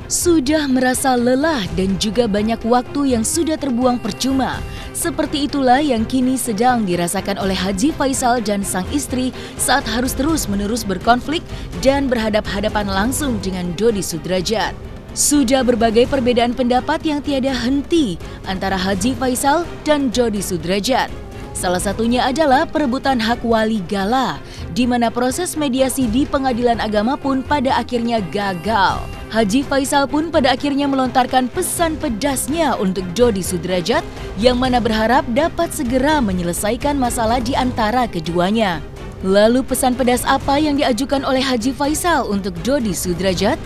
Sudah merasa lelah dan juga banyak waktu yang sudah terbuang percuma. Seperti itulah yang kini sedang dirasakan oleh Haji Faisal dan sang istri saat harus terus-menerus berkonflik dan berhadap-hadapan langsung dengan Dodi Sudrajat. Sudah berbagai perbedaan pendapat yang tiada henti antara Haji Faisal dan Dodi Sudrajat. Salah satunya adalah perebutan hak wali gala, di mana proses mediasi di pengadilan agama pun pada akhirnya gagal. Haji Faisal pun pada akhirnya melontarkan pesan pedasnya untuk Dodi Sudrajat yang mana berharap dapat segera menyelesaikan masalah di antara keduanya. Lalu pesan pedas apa yang diajukan oleh Haji Faisal untuk Dodi Sudrajat?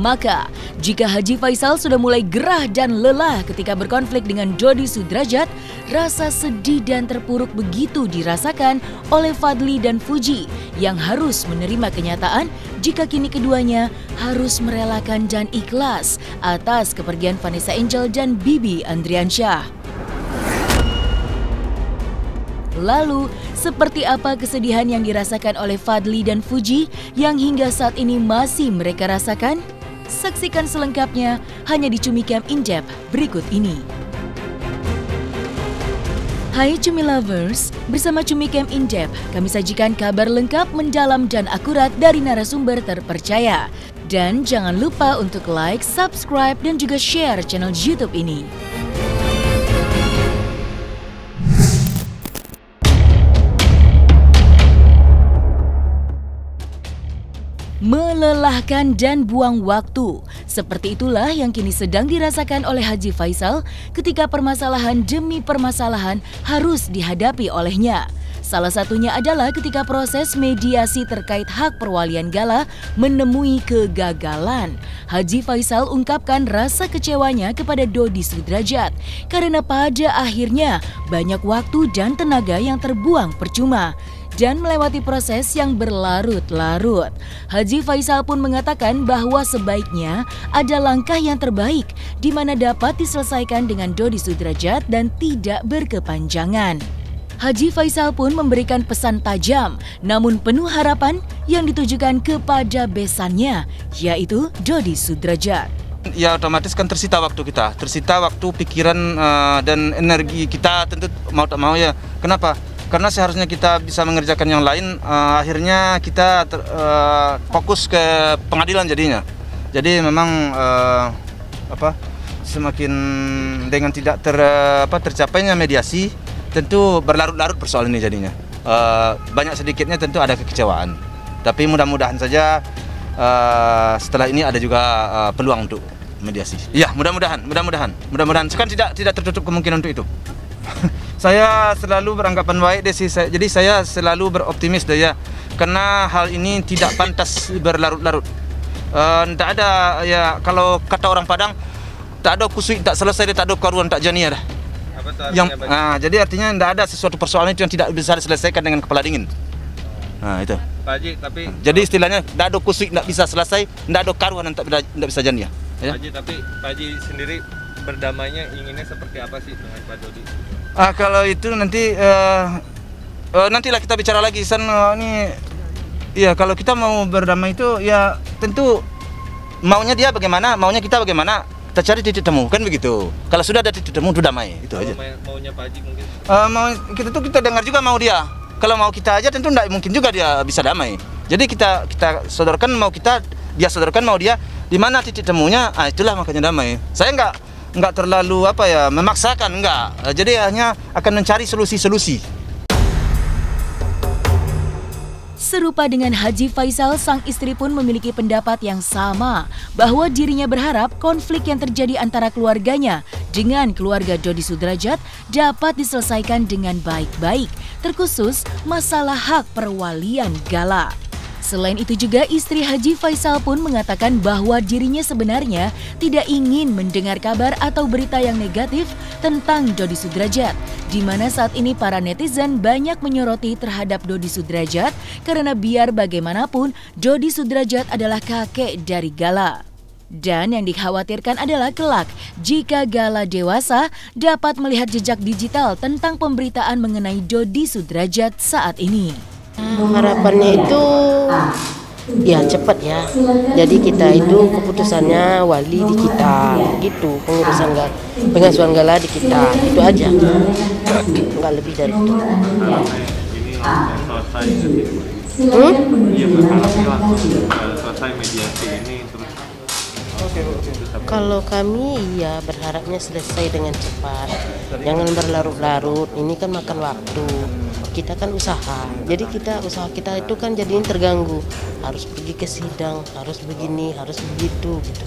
Maka, jika Haji Faisal sudah mulai gerah dan lelah ketika berkonflik dengan Dodi Sudrajat, rasa sedih dan terpuruk begitu dirasakan oleh Fadli dan Fuji yang harus menerima kenyataan jika kini keduanya harus merelakan dan ikhlas atas kepergian Vanessa Angel dan Bibi Andriansyah. Lalu, seperti apa kesedihan yang dirasakan oleh Fadli dan Fuji yang hingga saat ini masih mereka rasakan? Saksikan selengkapnya hanya di Cumi Camp In Depth berikut ini. Hai Cumi Lovers, bersama Cumi Camp In Depth, kami sajikan kabar lengkap, mendalam, dan akurat dari narasumber terpercaya. Dan jangan lupa untuk like, subscribe, dan juga share channel YouTube ini. Melelahkan dan buang waktu. Seperti itulah yang kini sedang dirasakan oleh Haji Faisal ketika permasalahan demi permasalahan harus dihadapi olehnya. Salah satunya adalah ketika proses mediasi terkait hak perwalian gala menemui kegagalan. Haji Faisal ungkapkan rasa kecewanya kepada Dodi Sudrajat karena pada akhirnya banyak waktu dan tenaga yang terbuang percuma dan melewati proses yang berlarut-larut. Haji Faisal pun mengatakan bahwa sebaiknya ada langkah yang terbaik di mana dapat diselesaikan dengan Dodi Sudrajat dan tidak berkepanjangan. Haji Faisal pun memberikan pesan tajam namun penuh harapan yang ditujukan kepada besannya, yaitu Dodi Sudrajat. Ya otomatis kan tersita waktu kita, tersita waktu, pikiran dan energi kita tentu mau tak mau ya. Kenapa? Karena seharusnya kita bisa mengerjakan yang lain, akhirnya kita fokus ke pengadilan jadinya. Jadi memang semakin dengan tidak tercapainya mediasi, tentu berlarut-larut persoalan ini jadinya. Banyak sedikitnya tentu ada kekecewaan. Tapi mudah-mudahan saja setelah ini ada juga peluang untuk mediasi. Ya mudah-mudahan. Sekarang tidak tertutup kemungkinan untuk itu. Saya selalu beranggapan baik deh sih, jadi saya selalu beroptimis deh ya, karena hal ini tidak pantas berlarut-larut. Tidak ada ya, kalau kata orang Padang, tak ada kusui tak selesai, tak ada karuan tak jania dah. Jadi artinya tidak ada sesuatu persoalan itu yang tidak bisa diselesaikan dengan kepala dingin. Nah itu. Pak Haji, tapi jadi istilahnya tidak ada kusui tidak bisa selesai, tidak ada karuan yang tak bisa jania. Ya? Pak Haji, tapi Pak Haji sendiri berdamainya inginnya seperti apa sih dengan Pak Dodi? Kalau itu nanti nantilah kita bicara lagi. Ya kalau kita mau berdamai itu ya tentu maunya dia bagaimana, maunya kita bagaimana, kita cari titik temu kan begitu. Kalau sudah ada titik temu itu damai, itu aja. Maunya Pak Haji mungkin? Kita dengar juga mau dia. Kalau mau kita aja tentu tidak mungkin juga dia bisa damai. Jadi kita sodorkan mau kita, dia sodorkan mau dia, di mana titik temunya, itulah makanya damai. Saya enggak terlalu memaksakan, enggak. Jadi hanya akan mencari solusi-solusi. Serupa dengan Haji Faisal, sang istri pun memiliki pendapat yang sama bahwa dirinya berharap konflik yang terjadi antara keluarganya dengan keluarga Dodi Sudrajat dapat diselesaikan dengan baik-baik, terkhusus masalah hak perwalian gala. Selain itu juga istri Haji Faisal pun mengatakan bahwa dirinya sebenarnya tidak ingin mendengar kabar atau berita yang negatif tentang Dodi Sudrajat, di mana saat ini para netizen banyak menyoroti terhadap Dodi Sudrajat karena biar bagaimanapun Dodi Sudrajat adalah kakek dari Gala. Dan yang dikhawatirkan adalah kelak jika Gala dewasa dapat melihat jejak digital tentang pemberitaan mengenai Dodi Sudrajat saat ini. Harapannya itu Ya cepat ya. Jadi kita itu keputusannya wali di kita, gitu. Pengasuhan gala di kita, itu aja. Nggak lebih dari itu. Ini selesai Iya berharapnya langsung selesai mediasi ini terus. Kalau kami ya berharapnya selesai dengan cepat. Jangan berlarut-larut. Ini kan makan waktu. Kita kan usaha. Jadi usaha kita itu kan jadinya terganggu. Harus pergi ke sidang, harus begini, harus begitu gitu.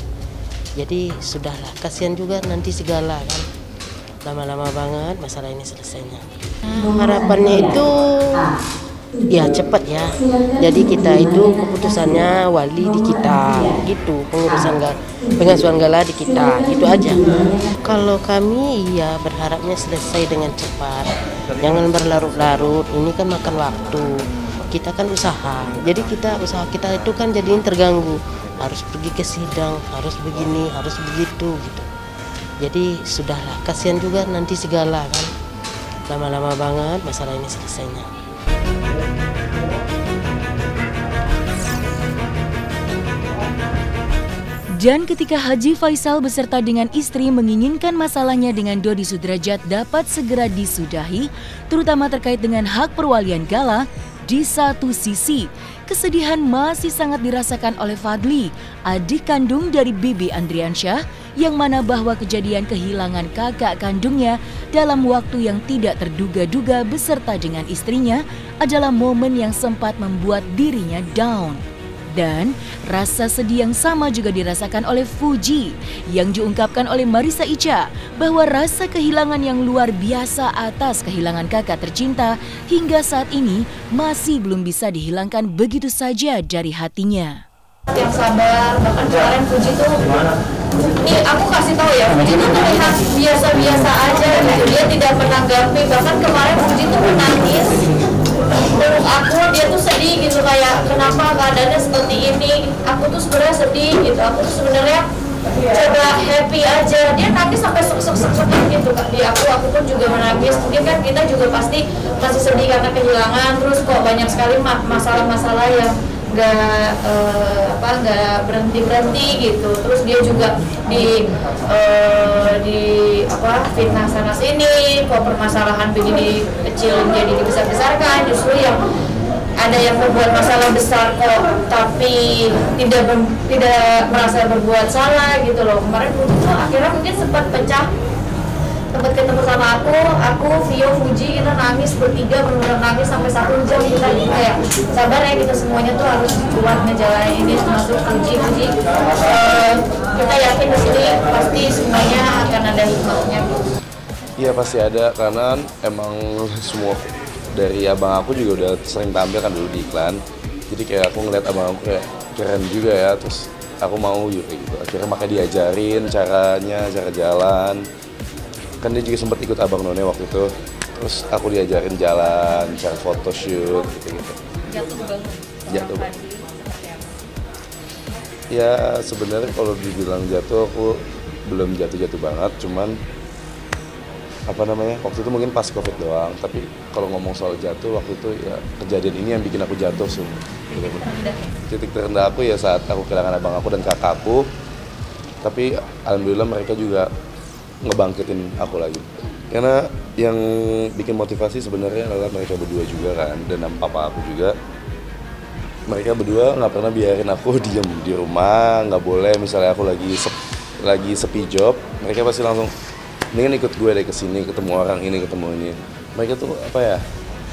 Jadi sudahlah, kasihan juga nanti segala kan. Lama-lama banget masalah ini selesainya. Harapannya itu ya cepat ya. Jadi kita itu keputusannya wali di kita, gitu. Pengasuhan gala di kita, itu aja. Kalau kami ya berharapnya selesai dengan cepat. Jangan berlarut-larut. Ini kan makan waktu. Kita kan usaha. Jadi usaha kita itu kan jadinya terganggu. Harus pergi ke sidang, harus begini, harus begitu gitu. Jadi sudahlah, kasihan juga nanti segala kan. Lama-lama banget masalah ini selesainya. Dan ketika Haji Faisal beserta dengan istri menginginkan masalahnya dengan Dodi Sudrajat dapat segera disudahi, terutama terkait dengan hak perwalian gala, di satu sisi, kesedihan masih sangat dirasakan oleh Fadli, adik kandung dari Bibi Andriansyah, yang mana bahwa kejadian kehilangan kakak kandungnya dalam waktu yang tidak terduga-duga beserta dengan istrinya adalah momen yang sempat membuat dirinya down. Dan rasa sedih yang sama juga dirasakan oleh Fuji yang diungkapkan oleh Marissa Icha bahwa rasa kehilangan yang luar biasa atas kehilangan kakak tercinta hingga saat ini masih belum bisa dihilangkan begitu saja dari hatinya. Yang sabar, bahkan kemarin Fuji tuh, ini aku kasih tahu ya, Fuji tuh terlihat biasa-biasa aja gitu, dia tidak menanggapi, bahkan kemarin Fuji tuh menangis. Peluk aku, dia tuh sedih gitu, kayak kenapa keadaannya seperti ini. Aku tuh sebenarnya sedih gitu, aku tuh sebenarnya coba happy aja. Dia nangis sampai suk-suk gitu kak di aku pun juga menangis. Mungkin kan kita juga pasti masih sedih karena kehilangan. Terus kok banyak sekali masalah-masalah yang nggak berhenti gitu. Terus dia juga di fitnah sana sini, kok permasalahan begini kecil jadi dibesar-besarkan. Justru yang ada yang berbuat masalah besar kok tapi tidak merasa berbuat salah gitu loh. Kemarin tuh akhirnya mungkin sempat pecah, sempat ketemu sama aku, Vio, Fuji, kita nangis bertiga, benar-benar nangis sampai 1 jam. Kita kayak sabar ya, kita semuanya tuh harus kuat ngejalanin ini, termasuk Fuji. Kita yakin di sini pasti semuanya akan ada hikmahnya. Iya pasti ada, karena emang semua dari abang aku juga udah sering tampil kan dulu di iklan. Jadi kayak aku ngeliat abang aku kayak keren juga ya, terus aku mau juga gitu. Akhirnya makanya diajarin caranya, cara jalan. Kan dia juga sempat ikut Abang None waktu itu, terus aku diajarin jalan, cara photoshoot gitu-gitu. Jatuh banget. Ya sebenarnya kalau dibilang jatuh, aku belum jatuh banget, cuman waktu itu mungkin pas COVID doang. Tapi kalau ngomong soal jatuh, waktu itu ya kejadian ini yang bikin aku jatuh sih. Titik terendah aku ya saat aku kehilangan abang aku dan kakakku. Tapi alhamdulillah mereka juga ngebangkitin aku lagi. Karena yang bikin motivasi sebenarnya adalah mereka berdua juga kan, dan papa aku juga. Mereka berdua nggak pernah biarin aku diem di rumah, nggak boleh misalnya aku lagi sepi job, mereka pasti langsung mendingan ikut gue deh kesini, ketemu orang ini, ketemu ini. Mereka tuh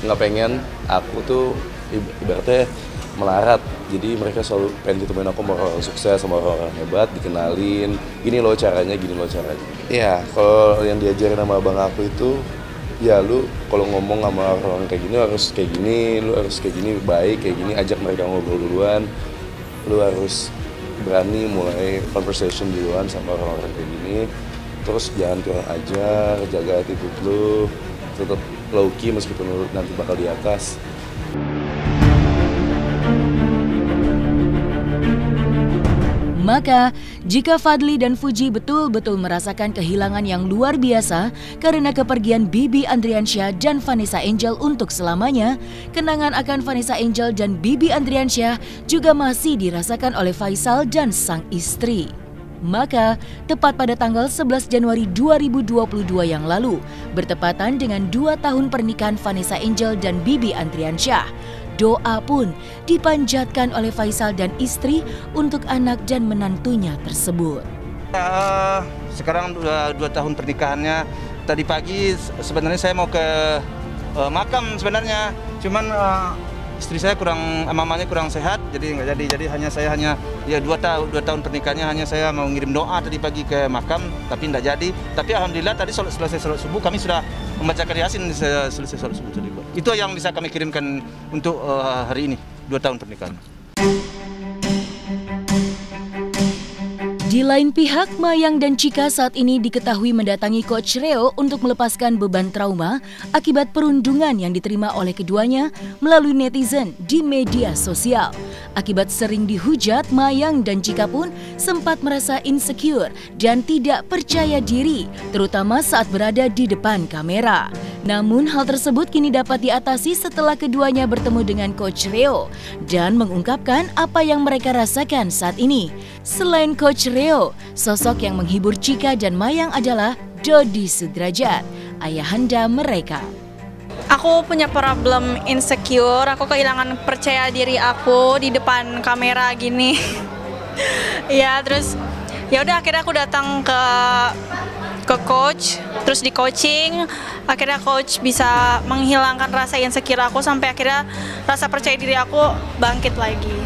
nggak pengen aku tuh ibaratnya melarat. Jadi mereka selalu pengen ditemuin aku sama orang sukses, sama orang hebat, dikenalin. Gini loh caranya. Ya, kalau yang diajarin sama abang aku itu, ya lu kalau ngomong sama orang kayak gini harus kayak gini, lu harus kayak gini, baik kayak gini, ajak mereka ngobrol duluan. Lu harus berani mulai conversation duluan sama orang-orang kayak gini. Terus jangan kurang ajar, jaga attitude lu, tetap low key meskipun lu nanti bakal di atas. Maka, jika Fadly dan Fuji betul-betul merasakan kehilangan yang luar biasa karena kepergian Bibi Andriansyah dan Vanessa Angel untuk selamanya, kenangan akan Vanessa Angel dan Bibi Andriansyah juga masih dirasakan oleh Faisal dan sang istri. Maka, tepat pada tanggal 11 Januari 2022 yang lalu, bertepatan dengan 2 tahun pernikahan Vanessa Angel dan Bibi Andriansyah, doa pun dipanjatkan oleh Faisal dan istri untuk anak dan menantunya tersebut. Sekarang 2 tahun pernikahannya. Tadi pagi sebenarnya saya mau ke makam sebenarnya, cuman istri saya mamanya kurang sehat, jadi nggak jadi. Jadi saya hanya 2 tahun pernikahannya, hanya saya mau ngirim doa tadi pagi ke makam, tapi nggak jadi. Tapi alhamdulillah tadi selesai sholat subuh kami sudah membacakan Yasin selesai sholat subuh tadi. Itu yang bisa kami kirimkan untuk hari ini 2 tahun pernikahan. Di lain pihak, Mayang dan Chika saat ini diketahui mendatangi Coach Reo untuk melepaskan beban trauma akibat perundungan yang diterima oleh keduanya melalui netizen di media sosial. Akibat sering dihujat, Mayang dan Chika pun sempat merasa insecure dan tidak percaya diri, terutama saat berada di depan kamera. Namun hal tersebut kini dapat diatasi setelah keduanya bertemu dengan Coach Reo dan mengungkapkan apa yang mereka rasakan saat ini. Selain Coach Reo, sosok yang menghibur Chika dan Mayang adalah Dodi Sudrajat, ayahanda mereka. Aku punya problem insecure, aku kehilangan percaya diri aku di depan kamera gini. Ya, terus ya udah akhirnya aku datang ke coach, terus di coaching, akhirnya coach bisa menghilangkan rasa insecure aku sampai akhirnya rasa percaya diri aku bangkit lagi.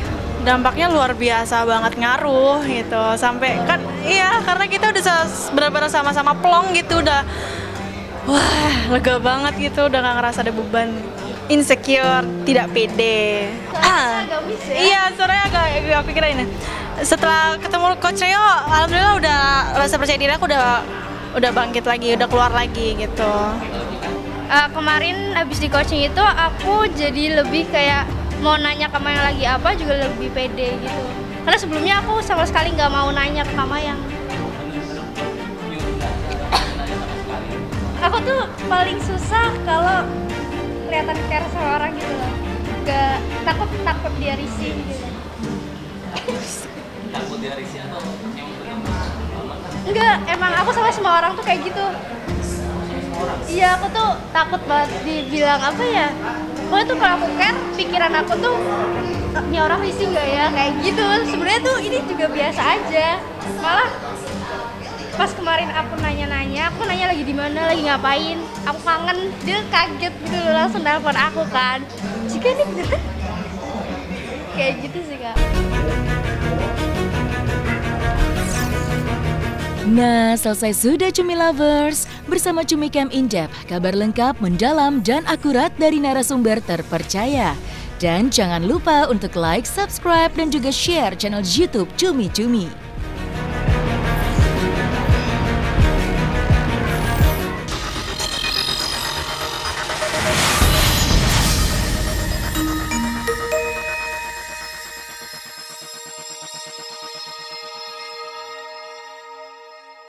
Dampaknya luar biasa banget, ngaruh gitu, sampai kan iya karena kita udah benar-benar sama-sama plong gitu, udah wah lega banget gitu, udah gak ngerasa ada beban insecure, tidak pede. Iya, suaranya agak pikiran ini. Setelah ketemu Coach Reo, alhamdulillah udah rasa percaya diri aku udah bangkit lagi, udah keluar lagi gitu. Kemarin habis di coaching itu aku jadi lebih kayak mau nanya ke Mayang lagi apa juga lebih pede gitu. Karena sebelumnya aku sama sekali nggak mau nanya ke Mayang. Aku tuh paling susah kalau kelihatan care sama orang gitu loh. Gak takut dia risih gitu. Takut dia risih atau enggak, emang aku sama semua orang tuh kayak gitu. Iya, aku tuh takut banget dibilang apa ya. Pokoknya tuh kalau aku care, pikiran aku tuh ini orang risih nggak ya, kayak gitu. Sebenarnya tuh ini juga biasa aja. Malah pas kemarin aku nanya, aku nanya lagi di mana, lagi ngapain, aku kangen, dia kaget gitu langsung nelpon aku kan. Jika ini beneran kayak gitu sih Kak. Nah, selesai sudah Cumi Lovers. Bersama Cumi Camp In-Depth, kabar lengkap, mendalam, dan akurat dari narasumber terpercaya. Dan jangan lupa untuk like, subscribe, dan juga share channel YouTube Cumi Cumi.